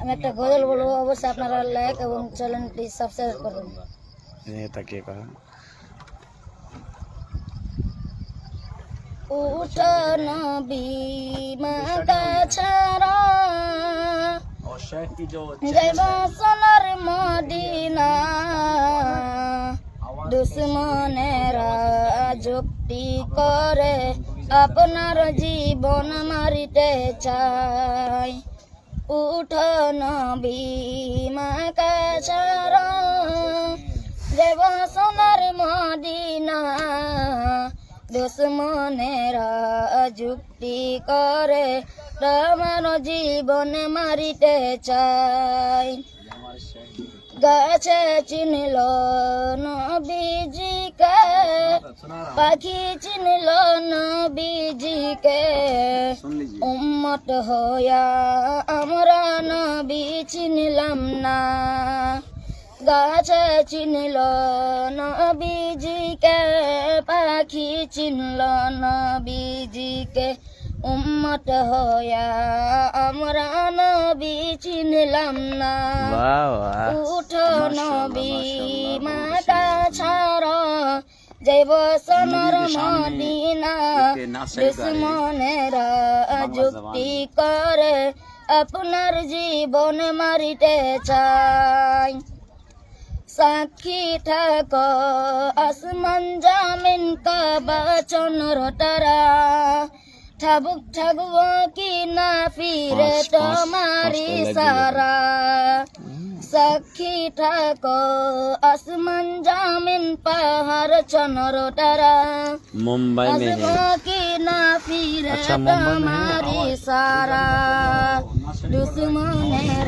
আমি একটা গজল বলবো, অবশ্যই আপনারা লাইক এবং চ্যানেলটি সাবস্ক্রাইব করবেন। তাকে কহা উঠো নবী মাতা ছাড়া যাইব সোনার মদিনা, দুশ্মনেরা যুক্তি করে আপনার জীবন মারিতে চায়। উঠো নবী মাতা ছাড়া যাইব সোনার মদিনা, দুশ্মনেরা যুক্তি করে তোমার জীবন মারিতে চায়। গাছে চিনল নবীজিকে, পাখি চিনল নবীজিকে, উম্মত হইয়া আমরা নবী চিনলাম না। গাছে চিনল নবীজিকে, পাখি চিনল নবীজিকে, উম্মত হইয়া আমরা নবী চিনলাম না। উঠো নবী মাতা ছাড়া যাইব সোনার মদিনা, দুশ্মনেরা যুক্তি করে আপনার জীবন মারিতে চায়। সাক্ষী থাক আসমান জামিন কাবা চন্দ্র তারা, ঠাবুক ঠাকুব কি না ফিরে তোমারি সারা। সাক্ষী থাক আসমান জামিন পাহাড় চন্দ্র তারা, मुंबई में है। কি না ফিরে अच्छा, मुंबई में है। তোমারি সারা। দুশ্মনেরা